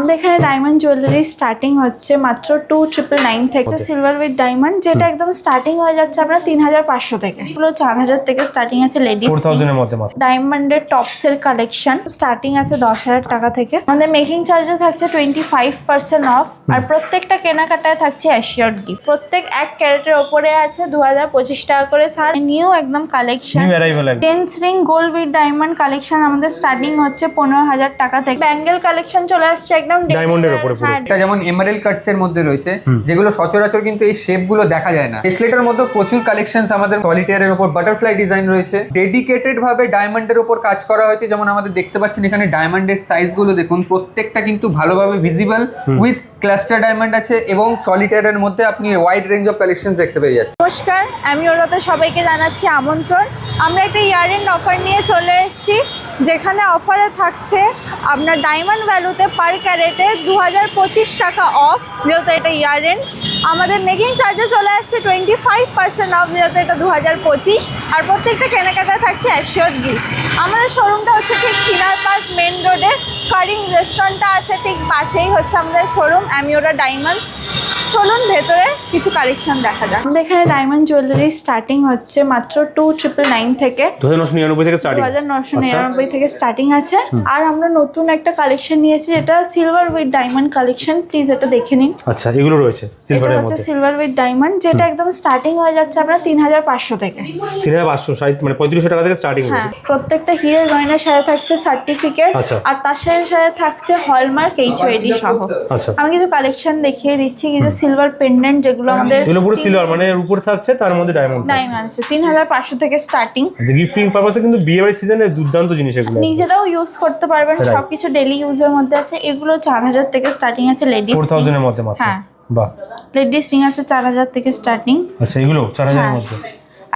আমাদের এখানে diamond jewellery starting হচ্ছে মাত্র 2999 থেকে। সিলভার উইথ ডায়মন্ড যেটা একদম স্টার্টিং হয়ে যাচ্ছে আপনার 3500 থেকে। এগুলো 4000 থেকে স্টার্টিং আছে লেডিস 4000 এর মধ্যে মাত্র। ডায়মন্ডের টপসের কালেকশন স্টার্টিং আছে 10000 টাকা থেকে। আমাদের মেকিং চার্জে থাকছে 25% অফ। আর প্রত্যেকটা কেনাকাটায় থাকছে অ্যাসিওরড গিফট। প্রত্যেক 1 ক্যারেটের ওপরে আছে 2025 টাকা করে ছাড়। নিউ একদম কালেকশন, নিউ অ্যারাইভাল একদম। Chain ring gold with diamond collection আমাদের স্টার্টিং হচ্ছে 15000 টাকা থেকে। ব্যাঙ্গেল কালেকশন চলে আসছে একদম ডায়মন্ডের উপরে পুরো। এটা যেমন এমারেল্ড কাটস এর মধ্যে রয়েছে, যেগুলো সচরাচর কিন্তু এই শেপ গুলো দেখা যায় না। ব্রেসলেটের মধ্যে প্রচুর কালেকশনস আমাদের সলিটেয়ারের উপর বাটারফ্লাই ডিজাইন রয়েছে। ডেডিকেটেড ভাবে ডায়মন্ডের উপর কাজ করা হয়েছে। যেমন আমাদের দেখতে পাচ্ছেন এখানে ডায়মন্ডের সাইজ গুলো দেখুন, প্রত্যেকটা কিন্তু ভালোভাবে ভিজিবল উইথ ক্লাস্টার ডায়মন্ড আছে এবং সলিটেয়ারের মধ্যে আপনি ওয়াইড রেঞ্জ অফ কালেকশন দেখতে পেয়ে যাচ্ছেন। নমস্কার, আমি ওরাতে সবাইকে জানাচ্ছি আমন্ত্রণ। আমরা একটা ইয়ার এন্ড অফার নিয়ে চলে এসেছি, যেখানে অফারে থাকছে আপনার ডায়মন্ড ভ্যালুতে পার ক্যারেটে 2025 টাকা অফ, যেহেতু এটা ইয়ার এন্ড। আমাদের মেকিং চার্জে চলে আসছে 25% অফ, যেহেতু এটা 2025। আর প্রত্যেকটা কেনাকাটা থাকছে অ্যাসিওরড গিফট। আমাদের শোরুমটা হচ্ছে ঠিক চিনার পার্ক মেন রোডে, কারিং রেস্টুরেন্টটা আছে ঠিক পাশেই হচ্ছে আমাদের শোরুম অ্যামিওরা ডায়মন্ডস। চলুন ভেতরে কিছু কালেকশন দেখা যাক। আমাদের এখানে ডায়মন্ড জুয়েলারি স্টার্টিং হচ্ছে মাত্র 2999 থেকে। 2999 থেকে স্টার্টিং। 2999 থেকে স্টার্টিং আছে। আর আমরা নতুন একটা কালেকশন নিয়েছি, যেটা silver with diamond collection. Please এটা দেখে নিন। আচ্ছা, এগুলো রয়েছে সিলভারের মধ্যে। সিলভার উইথ ডায়মন্ড যেটা একদম স্টার্টিং হয়ে যাচ্ছে আপনার 3500 থেকে। 3500 মানে 3500 টাকা থেকে স্টার্টিং হ্যাঁ, হচ্ছে। প্রত্যেকটা হিরের গয়নার সাথে থাকছে সার্টিফিকেট। আচ্ছা। আর তার সাথে থাকছে হলমার্ক HOD সহ। আচ্ছা, আমি কিছু কালেকশন দেখিয়ে দিচ্ছি। কিছু সিলভার পেন্ডেন্ট, যেগুলো আমাদের এগুলো পুরো সিলভার মানে উপরে থাকছে, তার মধ্যে ডায়মন্ড আছে 3500 থেকে স্টার্টিং। আচ্ছা, গিফটিং পারপাসে কিন্তু বিয়েবাড়ির সিজনে দুর্দান্ত জিনিস এগুলো। নিজেরাও ইউজ করতে পারবেন, সবকিছু ডেইলি ইউজের মধ্যে আছে। এগুলো 4000 থেকে স্টার্টিং আছে লেডিস। 4000 এর মধ্যে মাত্র। হ্যাঁ, বাহ। লেডিস রিং আছে 4000 থেকে স্টার্টিং। আচ্ছা, এগুলো 4000 এর মধ্যে।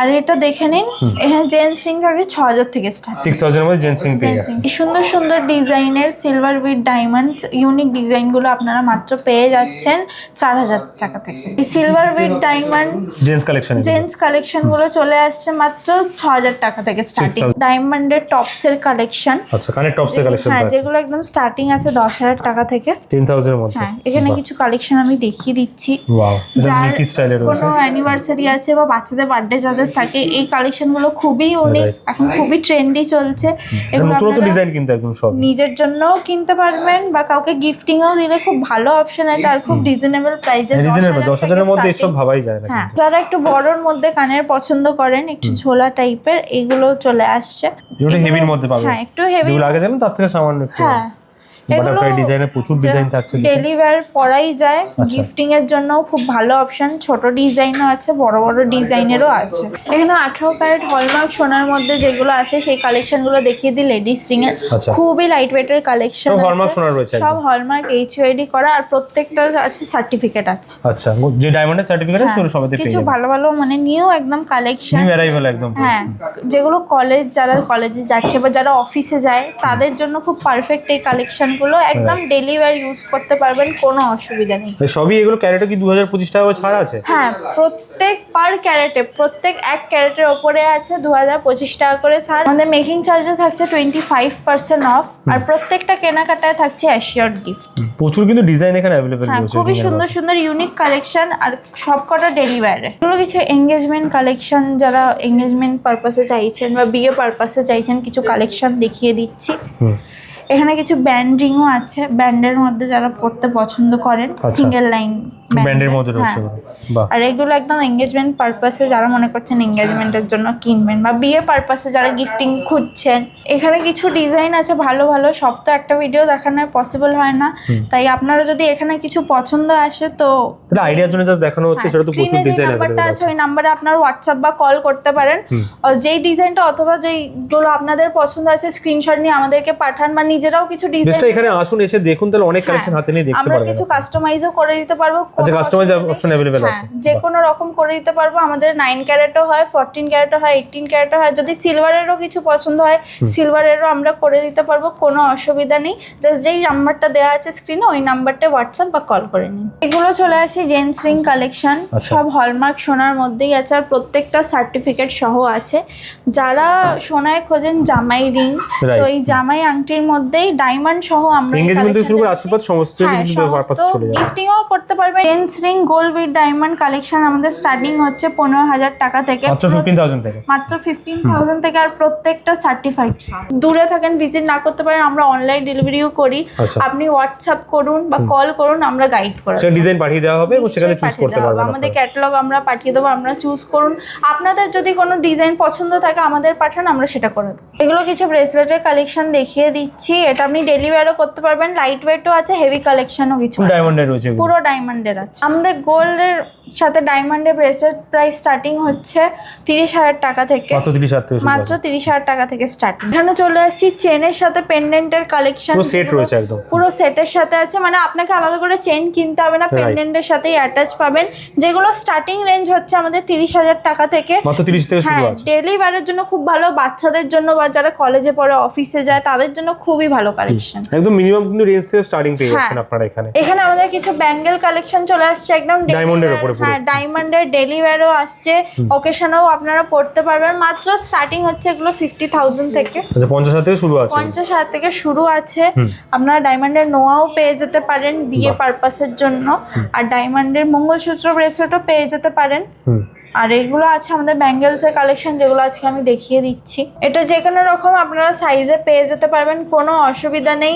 আর এটা দেখে নিন, এখানে জেন্টস রিং থাকে 6000 থেকে স্টার্ট। 6000 এর মধ্যে জেন্টসিং পেয়ে যাচ্ছে। সুন্দর সুন্দর ডিজাইনের সিলভার উইথ ডায়মন্ড ইউনিক ডিজাইনগুলো আপনারা মাত্র পেয়ে যাচ্ছেন 4000 টাকা থেকে। এই সিলভার উইথ ডায়মন্ড জেন্টস কালেকশনগুলো চলে আসছে মাত্র 6000 টাকা থেকে স্টার্টিং। ডায়মন্ডের টপসের কালেকশন। আচ্ছা, কানের টপসের কালেকশন। হ্যাঁ, যেগুলো একদম স্টার্টিং আছে 10000 টাকা থেকে। 10000 এর মধ্যে। হ্যাঁ, এখানে কিছু কালেকশন আমি দেখিয়ে দিচ্ছি। ওয়াও, এটা যার মিকি স্টাইলের রয়েছে। কোনো অ্যানিভার্সারি আছে বা বাচ্চাদের বার্থডে যাদের থাকে, এই কালেকশনগুলো খুবই ইউনিক, এখন খুবই ট্রেন্ডি চলছে। এগুলো নতুন নতুন আপনারা ডিজাইন কিন্তু একদম সব নিজের জন্যও কিনতে পারবেন বা কাউকে গিফটিংও দিলে খুব ভালো অপশন এটা। আর খুব রিজনেবল প্রাইসে, 10000 এর মধ্যে এসব ভাবাই যায় না। হ্যাঁ, যারা একটু বড়র মধ্যে কানের পছন্দ করেন, একটু ঝোলা টাইপের, এগুলো চলে আসছে। যেটা হেভির মধ্যে পাবেন। হ্যাঁ, একটু হেভি। যেগুলো আগে দেখলাম তার থেকে সামান্য একটু। হ্যাঁ, বাটারফ্লাই ডিজাইনে প্রচুর ডিজাইন থাকছে। ডেইলি ওয়্যার পরাই যায়, গিফটিং এর জন্য খুব ভালো অপশন। ছোট ডিজাইনও আছে, বড় বড় ডিজাইনেরও আছে। এখানে 18 ক্যারেট হলমার্ক সোনার মধ্যে যেগুলো আছে সেই কালেকশনগুলো দেখিয়ে দিই। লেডিস রিং এর খুবই লাইট ওয়েটের কালেকশন আছে, সব হলমার্ক সোনার রয়েছে, সব হলমার্ক HOD করা। আর প্রত্যেকটার আছে সার্টিফিকেট আছে। আচ্ছা, যে ডায়মন্ডের সার্টিফিকেট আছে সেগুলো সবাইতে পেয়ে কিছু যাবেন। ভালো ভালো মানে নিউ একদম কালেকশন, নিউ অ্যারাইভাল একদম। হ্যাঁ, যেগুলো যারা কলেজে যাচ্ছে বা যারা অফিসে যায় তাদের জন্য খুব পারফেক্ট এই কালেকশনগুলো। একদম ডেইলি ওয়্যার ইউজ করতে পারবেন, কোনো অসুবিধা নেই। সবই এগুলো ক্যারেটে কি 2025 টাকা ছাড় আছে? হ্যাঁ, প্রত্যেক পার ক্যারেটে, প্রত্যেক 1 ক্যারেটের ওপরে আছে 2025 টাকা করে ছাড়। আমাদের মেকিং চার্জে থাকছে 25% অফ। আর প্রত্যেকটা কেনাকাটায় থাকছে অ্যাসিওরড গিফট। প্রচুর কিন্তু ডিজাইন এখানে अवेलेबल হ্যাঁ, রয়েছে। খুবই সুন্দর সুন্দর ইউনিক কালেকশন। আর সবকটা ডেইলি ওয়্যারে। এগুলো কিছু এঙ্গেজমেন্ট কালেকশন, যারা এঙ্গেজমেন্ট পারপাসে চাইছেন বা বিয়ে পারপাসে চাইছেন, কিছু কালেকশন দেখিয়ে দিচ্ছি। এখানে কিছু ব্যান্ড রিংও আছে, ব্যান্ডের মধ্যে যারা পড়তে পছন্দ করেন, সিঙ্গেল লাইন ব্যান্ডের মধ্যে রয়েছে। বাহ। আর এগুলো একদম এঙ্গেজমেন্ট পারপাসে, যারা মনে করছেন এঙ্গেজমেন্টের জন্য কিনবেন বা বিয়ে পারপাসে যারা গিফটিং খুঁজছেন। এখানে কিছু ডিজাইন আছে ভালো ভালো, সব তো একটা ভিডিও দেখানো পসিবল হয় না। তাই আপনারা যদি এখানে কিছু পছন্দ আসে তো এটা আইডিয়ার জন্য জাস্ট দেখানো হচ্ছে, সেটা তো প্রচুর ডিজাইন নাম্বারটা আছে, ওই নাম্বারে আপনার হোয়াটসঅ্যাপ বা কল করতে পারেন। যেই ডিজাইনটা অথবা যেইগুলো আপনাদের পছন্দ আছে স্ক্রিনশট নিয়ে আমাদেরকে পাঠান, বা নিজেরাও কিছু ডিজাইন এখানে আসুন, এসে দেখুন, তাহলে অনেক কালেকশন হাতে নিয়ে দেখতে আমরা পারবেন। কিছু কাস্টমাইজও করে দিতে পারবো। আচ্ছা, কাস্টমাইজ অপশন अवेलेबल আছে। যে কোনো রকম করে দিতে পারবো। আমাদের 9 ক্যারেটও হয়, 14 ক্যারেটও হয়, 18 ক্যারেটও হয়। যদি সিলভারেরও কিছু পছন্দ হয়, সিলভারেরও আমরা করে দিতে পারবো, কোনো অসুবিধা নেই। জাস্ট যেই নাম্বারটা দেওয়া আছে স্ক্রিনে, ওই নাম্বারটা হোয়াটসঅ্যাপ বা কল করে নিন। এগুলো চলে আসে জেন্টস রিং কালেকশন, সব হলমার্ক সোনার মধ্যেই আছে। আর প্রত্যেকটা সার্টিফিকেট সহ আছে। যারা সোনায় খোঁজেন জামাই রিং, তো এই জামাই আংটির মধ্যে মধ্যেই ডায়মন্ড সহ আমরা এনগেজমেন্ট থেকে শুরু করে আশীর্বাদ সমস্ত কিন্তু পারপাস চলে যায়। গিফটিংও করতে পারবেন। Chains ring gold with diamond collection আমাদের স্টার্টিং হচ্ছে 15,000 টাকা থেকে, মাত্র 15,000 থেকে, মাত্র 15,000 থেকে। আর প্রত্যেকটা সার্টিফাইড। দূরে থাকেন, ভিজিট না করতে পারেন, আমরা অনলাইন ডেলিভারিও করি। আচ্ছা। আপনি হোয়াটসঅ্যাপ করুন বা কল করুন, আমরা গাইড করে সেটা ডিজাইন পাঠিয়ে দেওয়া হবে এবং সেখানে চুজ করতে পারবেন। আমাদের ক্যাটালগ আমরা পাঠিয়ে দেবো, আপনারা চুজ করুন। আপনাদের যদি কোনো ডিজাইন পছন্দ থাকে আমাদের পাঠান, আমরা সেটা করে দেবো। এগুলো কিছু ব্রেসলেটের কালেকশন দেখিয়ে দিচ্ছি। এটা আপনি ডেলি ওয়্যারও করতে পারবেন, লাইট ওয়েটও আছে, হেভি কালেকশনও কিছু আছে। ডায়মন্ডের রয়েছে, পুরো ডায়মন্ডের আছে। আমাদের গোল্ডের সাথে ডায়মন্ডের ব্রেসলেট প্রাইস স্টার্টিং হচ্ছে 30,000 টাকা থেকে, মাত্র 30,000 থেকে শুরু। মাত্র 30,000 টাকা থেকে স্টার্টিং। এখানে চলে আসছি চেনের সাথে পেন্ডেন্টের কালেকশন, পুরো সেট রয়েছে একদম, পুরো সেটের সাথে আছে। মানে আপনাকে আলাদা করে চেন কিনতে হবে না, পেন্ডেন্টের সাথেই অ্যাটাচ পাবেন। যেগুলো স্টার্টিং রেঞ্জ হচ্ছে আমাদের 30,000 টাকা থেকে, মাত্র 30 থেকে শুরু আছে। ডেইলি ওয়্যারের জন্য খুব ভালো, বাচ্চাদের জন্য বা যারা কলেজে পড়ে, অফিসে যায়, তাদের জন্য খুবই ভালো কালেকশন। একদম মিনিমাম কিন্তু রেঞ্জ থেকে স্টার্টিং পেয়ে যাচ্ছেন আপনারা এখানে। এখানে আমাদের কিছু ব্যাঙ্গেল কালেকশন চলে আসছে একদম ডায়মন্ডের উপরে, হ্যাঁ ডায়মন্ডের ডেইলি ওয়্যারও আসছে, অকেশনেও আপনারা পড়তে পারবেন। মাত্র স্টার্টিং হচ্ছে এগুলো 50,000 থেকে। আচ্ছা 50,000 থেকে শুরু আছে, 50,000 থেকে শুরু আছে। আপনারা ডায়মন্ডের নোয়াও পেয়ে যেতে পারেন বিয়ে পারপাসের জন্য, আর ডায়মন্ডের মঙ্গলসূত্র ব্রেসলেটও পেয়ে যেতে পারেন। আর এগুলো আছে আমাদের ব্যাঙ্গেলসের কালেকশন, যেগুলো আজকে আমি দেখিয়ে দিচ্ছি। এটা যে কোনো রকম আপনারা সাইজে পেয়ে যেতে পারবেন, কোনো অসুবিধা নেই।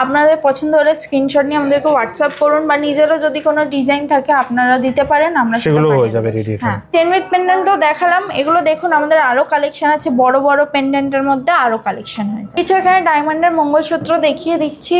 আপনাদের পছন্দ হলে স্ক্রিনশট নিয়ে আমাদেরকে হোয়াটসঅ্যাপ করুন, বা নিজেরও যদি কোনো ডিজাইন থাকে আপনারা দিতে পারেন, আমরা সেগুলো হয়ে যাবে রেডি। হ্যাঁ, চেন উইথ পেন্ডেন্টও দেখালাম। এগুলো দেখুন, আমাদের আরো কালেকশন আছে, বড় বড় পেন্ডেন্টের মধ্যে আরো কালেকশন হয়েছে। কিছু এখানে ডায়মন্ডের মঙ্গলসূত্র দেখিয়ে দিচ্ছি,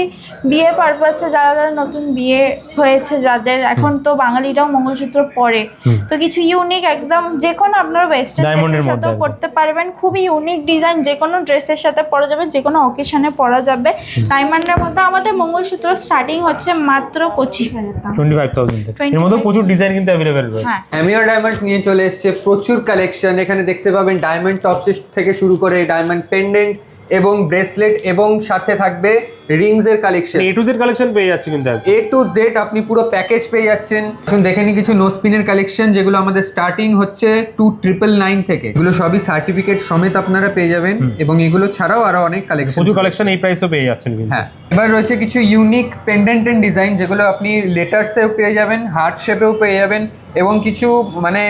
বিয়ে পারপাসে যারা যারা নতুন বিয়ে হয়েছে যাদের, এখন তো বাঙালিরাও মঙ্গলসূত্র পরে, তো কিছু ইউনিক একদম, যে কোনো আপনারা ওয়েস্টার্ন ড্রেসের সাথেও পরতে পারবেন। খুবই ইউনিক ডিজাইন, যে কোনো ড্রেসের সাথে পরা যাবে, যে কোনো অকেশনে পরা যাবে। ডায়মন্ডের মধ্যে আমাদের মঙ্গলসূত্র স্টার্টিং হচ্ছে মাত্র 25,000 টাকা, 25,000 থেকে। এর মধ্যে প্রচুর ডিজাইন কিন্তু अवेलेबल রয়েছে। অ্যামিওর ডায়মন্ড নিয়ে চলে এসেছে প্রচুর কালেকশন। এখানে দেখতে পাবেন ডায়মন্ড টপস থেকে শুরু করে ডায়মন্ড পেন্ডেন্ট এবং ব্রেসলেট, এবং সাথে থাকবে রিংস এর collection. A to Z collection পেয়ে যাচ্ছে কিন্তু A to Z আপনি পুরো প্যাকেজ পেয়ে যাচ্ছেন। দেখে নিন কিছু নোস্পিনের কালেকশন, যেগুলো আমাদের স্টার্টিং হচ্ছে 2,999 থেকে। এগুলো সবই সার্টিফিকেট সমেত আপনারা পেয়ে যাবেন, এবং এগুলো ছাড়াও আরো অনেক কালেকশন, প্রচুর কালেকশন এই প্রাইসও পেয়ে যাচ্ছেন কিন্তু। হ্যাঁ, এবার রয়েছে কিছু ইউনিক পেন্ডেন্ট এন্ড ডিজাইন, যেগুলো আপনি লেটার্সেও পেয়ে যাবেন, হার্ট শেপেও পেয়ে যাবেন, এবং কিছু মানে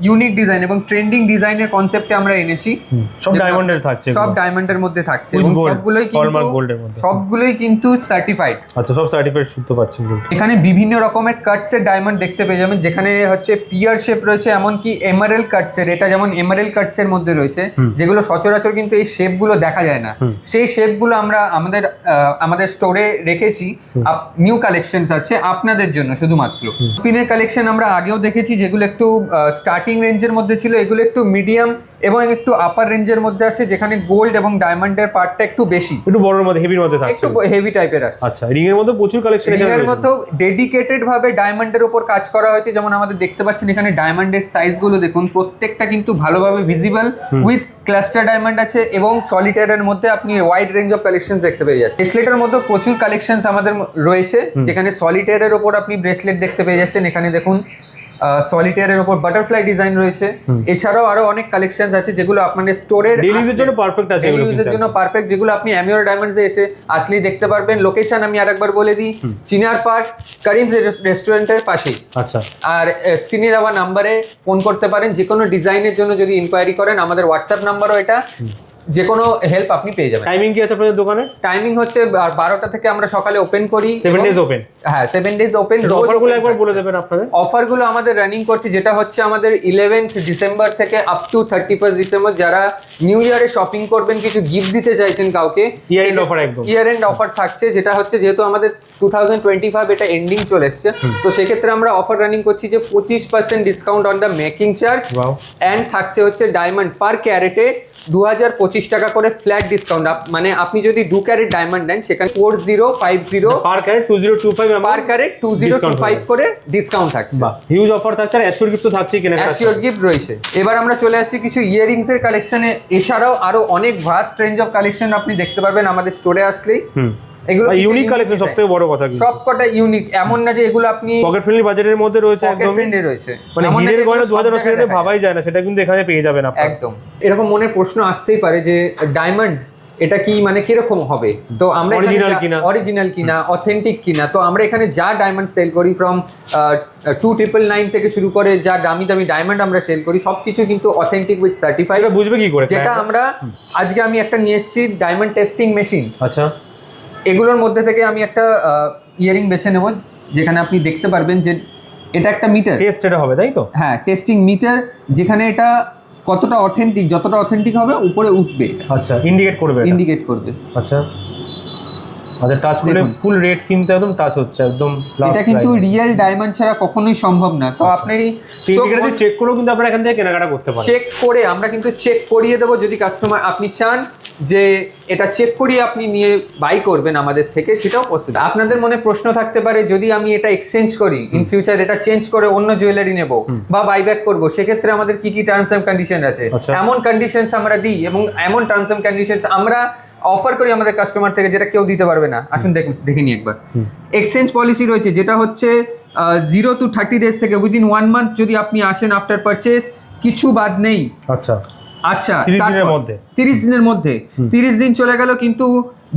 ইউনিক ডিজাইন এবং ট্রেন্ডিং ডিজাইনের কনসেপ্টে আমরা এনেছি। সব ডায়মন্ডের থাকছে, সব ডায়মন্ডের মধ্যে থাকছে, এবং সবগুলোই কিন্তু সার্টিফাইড। আচ্ছা, সব সার্টিফাইড শুদ্ধ পাচ্ছেন। এখানে বিভিন্ন রকমের কাটসের ডায়মন্ড দেখতে পেয়ে যাবেন, যেখানে হচ্ছে পিয়ার শেপ রয়েছে, এমনকি এমারেল কাটসের। এটা যেমন এমারেল কাটসের মধ্যে রয়েছে, যেগুলো সচরাচর কিন্তু এই শেপগুলো দেখা যায় না। সেই শেপগুলো আমরা আমাদের স্টোরে রেখেছি। নিউ কালেকশনস আছে আপনাদের জন্য শুধুমাত্র। স্পিনের কালেকশন আমরা আগেও দেখেছি, যেগুলো একটু স্টার্টিং রেঞ্জের মধ্যে ছিল। এগুলো একটু মিডিয়াম এবং একটু আপার রেঞ্জের মধ্যে আছে, যেখানে গোল্ড এবং ডায়মন্ডের পার্টটা একটু বেশি, একটু বড়র মধ্যে, হেভির মধ্যে থাকছে, একটু হেভি টাইপের আছে। আচ্ছা, রিং এর মধ্যে প্রচুর কালেকশন, রিং এর মধ্যে ডেডিকেটেড ভাবে ডায়মন্ডের উপর কাজ করা হয়েছে। যেমন আমাদের দেখতে পাচ্ছেন এখানে ডায়মন্ডের সাইজ গুলো দেখুন, প্রত্যেকটা কিন্তু ভালোভাবে ভিজিবল, উইথ ক্লাস্টার ডায়মন্ড আছে, এবং সলিটারের মধ্যে আপনি ওয়াইড রেঞ্জ অফ কালেকশন দেখতে পেয়ে যাচ্ছেন। ব্রেসলেটের মধ্যে প্রচুর কালেকশন আমাদের রয়েছে, যেখানে সলিটারের উপর আপনি ব্রেসলেট দেখতে পেয়ে যাচ্ছেন। এখানে দেখুন সলিটারের উপর বাটারফ্লাই ডিজাইন রয়েছে। এছাড়াও আরো অনেক কালেকশনস আছে, যেগুলো আপনাদের স্টোরের ডেইলি ইউজের জন্য পারফেক্ট আছে, ডেইলি ইউজের জন্য পারফেক্ট, যেগুলো আপনি অ্যামিওর ডায়মন্ডসে এসে আসলেই দেখতে পারবেন। লোকেশন আমি আরেকবার বলে দিই, চিনার পার্ক করিমস রেস্টুরেন্টের পাশেই। আচ্ছা, আর স্ক্রিনে দেওয়া নাম্বারে ফোন করতে পারেন, যে কোনো ডিজাইনের জন্য যদি ইনকোয়ারি করেন। আমাদের হোয়াটসঅ্যাপ নাম্বারও এটা, যে কোনো হেল্প আপনি পেয়ে যাবেন। টাইমিং কি আছে আপনাদের দোকানে? টাইমিং হচ্ছে 12টা থেকে আমরা সকালে ওপেন করি, 7 ডেজ ওপেন। হ্যাঁ, 7 ডেজ ওপেন। অফারগুলো একবার বলে দেবেন আপনাদের। অফারগুলো আমাদের রানিং করছে, যেটা হচ্ছে আমাদের 11th ডিসেম্বর থেকে আপ টু 31st ডিসেম্বর। যারা নিউ ইয়ারে শপিং করবেন, কিছু গিফট দিতে চাইছেন কাউকে, ইয়ার এন্ড অফার, একদম ইয়ার এন্ড অফার থাকছে। যেটা হচ্ছে, যেহেতু আমাদের 2025 এটা এন্ডিং চলে এসছে, তো সেক্ষেত্রে আমরা অফার রানিং করছি যে 25% discount on the making charge, and থাকছে হচ্ছে ডায়মন্ড পার ক্যারেটে 2,025 টাকা করে ফ্ল্যাট ডিসকাউন্ট। মানে আপনি যদি 2 ক্যারেট ডায়মন্ড নেন, সেখানে 4050 পার ক্যারেট 2025, পার ক্যারেট 2025 করে ডিসকাউন্ট থাকছে। হিউজ অফার থাকছে, আর অ্যাসিওর গিফট তো থাকছেই, কিনা অ্যাসিওর গিফট রয়েছে। এবার আমরা চলে আসছি কিছু ইয়াররিংস এর কালেকশনে। এছাড়াও আরো অনেক ভাস্ট রেঞ্জ অফ কালেকশন আপনি দেখতে পারবেন আমাদের স্টোরে আসলেই। এগুলো ইউনিক কালেকশন সবথেকে বড় কথা কিন্তু সবকটা ইউনিক, এমন না যে এগুলো আপনি পকেট ফ্রেন্ডলি বাজেটের মধ্যে রয়েছে, পকেট একদম ফ্রেন্ডলি রয়েছে, মানে এমন না যে হিরের এগুলো গয়না সব 2000 জায়গায় দেখা ভাবাই যায় না, সেটা কিন্তু এখানে পেয়ে যাবেন আপনারা। একদম। এরকম মনে প্রশ্ন আসতেই পারে যে ডায়মন্ড এটা কি মানে কিরকম হবে, তো আমরা অরিজিনাল কিনা অথেন্টিক কিনা, তো আমরা এখানে যা ডায়মন্ড সেল করি ফ্রম 2999 থেকে শুরু করে যা দামি দামি ডায়মন্ড আমরা সেল করি সবকিছু কিন্তু অথেন্টিক উইথ সার্টিফাইড। এটা বুঝবে কি করে? যেটা আমরা আজকে আমি একটা নিয়ে এসেছি ডায়মন্ড টেস্টিং মেশিন। আচ্ছা, এগুলোর মধ্যে থেকে আমি একটা ইয়ারিং বেছে নেব যেখানে আপনি দেখতে পারবেন যে এটা একটা মিটার টেস্ট এটা হবে, তাই তো? হ্যাঁ, টেস্টিং মিটার, যেখানে এটা কতটা অথেন্টিক, যতটা অথেন্টিক হবে উপরে উঠবে, আচ্ছা ইন্ডিকেট করবে, ইন্ডিকেট করবে। আচ্ছা আচ্ছা, টাচ করলে ফুল রেট কিন্তু একদম টাচ হচ্ছে একদম। এটা কিন্তু রিয়েল ডায়মন্ড ছাড়া কখনোই সম্ভব না। তো আপনারই ইন্ডিকেটর চেক করেও কিন্তু আপনারা এখান থেকে কেনাকাটা করতে পারেন। চেক করে আমরা কিন্তু চেক করিয়ে দেবো, যদি কাস্টমার আপনি চান যে এটা চেক করিয়ে আপনি নিয়ে বাই করবেন আমাদের থেকে, সেটাও পসিবল। আপনাদের মনে প্রশ্ন থাকতে পারে যদি আমি এটা এক্সচেঞ্জ করি ইন ফিউচার, এটা চেঞ্জ করে অন্য জুয়েলারি নেব বা বাইব্যাক করব, সেক্ষেত্রে আমাদের কি কি টার্মস এন্ড কন্ডিশন আছে, এমন কন্ডিশনস আমরা দিই এবং এমন টার্মস এন্ড কন্ডিশনস আমরা অফার করি আমাদের কাস্টমার থেকে, যেটা কেউ দিতে পারবে না। আসুন দেখে নিই একবার। এক্সচেঞ্জ পলিসি রয়েছে, যেটা হচ্ছে 0 to 30 days থেকে উইদিন 1 month যদি আপনি আসেন আফটার পারচেস, কিছু বাদ নেই। আচ্ছা আচ্ছা, 30 দিনের মধ্যে 30 দিনের মধ্যে 30 দিন চলে গেল, কিন্তু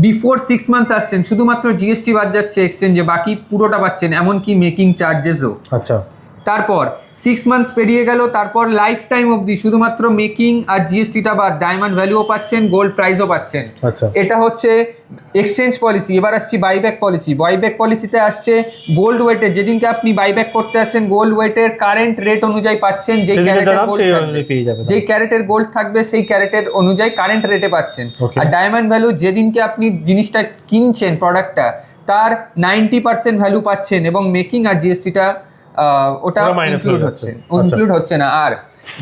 বিফোর 6 months আসছেন, শুধুমাত্র জিএসটি বাদ যাচ্ছে এক্সচেঞ্জে, বাকি পুরোটা পাচ্ছেন, এমনকি মেকিং চার্জেসও। আচ্ছা, তারপর 6 months পেরিয়ে গেল, তারপর লাইফ টাইম অবধি শুধুমাত্র মেকিং আর জিএসটিটা বাদ ডায়মন্ড ভ্যালুও পাচ্ছেন, গোল্ড প্রাইসও পাচ্ছেন। আচ্ছা, এটা হচ্ছে এক্সচেঞ্জ পলিসি। এবার আসছি বাইব্যাক পলিসি। বাইব্যাক পলিসিতে আসছে গোল্ড ওয়েটের, যেদিনকে আপনি বাইব্যাক করতে আসছেন গোল্ড ওয়েটের কারেন্ট রেট অনুযায়ী পাচ্ছেন, যেই ক্যারেটের গোল্ড থাকবে, যেই ক্যারেটের গোল্ড থাকবে সেই ক্যারেটের অনুযায়ী কারেন্ট রেটে পাচ্ছেন। আর ডায়মন্ড ভ্যালু যেদিনকে আপনি জিনিসটা কিনছেন প্রোডাক্টটা, তার 90% ভ্যালু পাচ্ছেন, এবং মেকিং আর জিএসটিটা ওটা ইনক্লুড হচ্ছে না। আর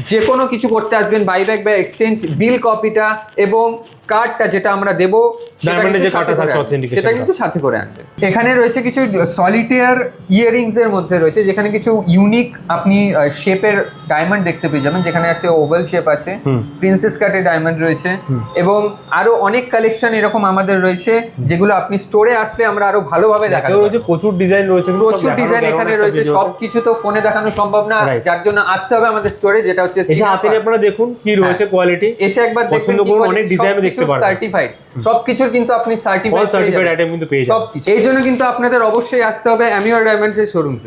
যে কোনো কিছু করতে আসবেন বাইব্যাক বা এক্সচেঞ্জ, বিল কপিটা এবং কার্ডটা যেটা আমরা দেবো সেটা কিন্তু সাথে করে আনবেন। এখানে রয়েছে কিছু সলিটেয়ার ইয়ারিংস এর মধ্যে রয়েছে, যেখানে কিছু ইউনিক আপনি শেপের ডায়মন্ড দেখতে পেয়ে যাবেন, যেখানে আছে ওভাল শেপ আছে, প্রিন্সেস কাটের ডায়মন্ড রয়েছে, এবং আরো অনেক কালেকশন এরকম আমাদের রয়েছে, যেগুলো আপনি স্টোরে আসলে আমরা আরো ভালোভাবে দেখাবো। প্রচুর ডিজাইন রয়েছে, প্রচুর ডিজাইন এখানে রয়েছে, সবকিছু তো ফোনে দেখানো সম্ভব না, যার জন্য আসতে হবে আমাদের স্টোরে, যেটা হচ্ছে এসে হাতে নিয়ে আপনারা দেখুন কি রয়েছে কোয়ালিটি, এসে একবার পছন্দ করুন, অনেক ডিজাইনও দেখতে পারবেন, সার্টিফাইড সবকিছুর কিন্তু আপনি সার্টিফাইড আইটেম কিন্তু পেয়ে যাবেন। সবকিছু। এই জন্য কিন্তু আপনাদের অবশ্যই আসতে হবে অ্যামিওর ডায়মন্ডস এর শোরুমে।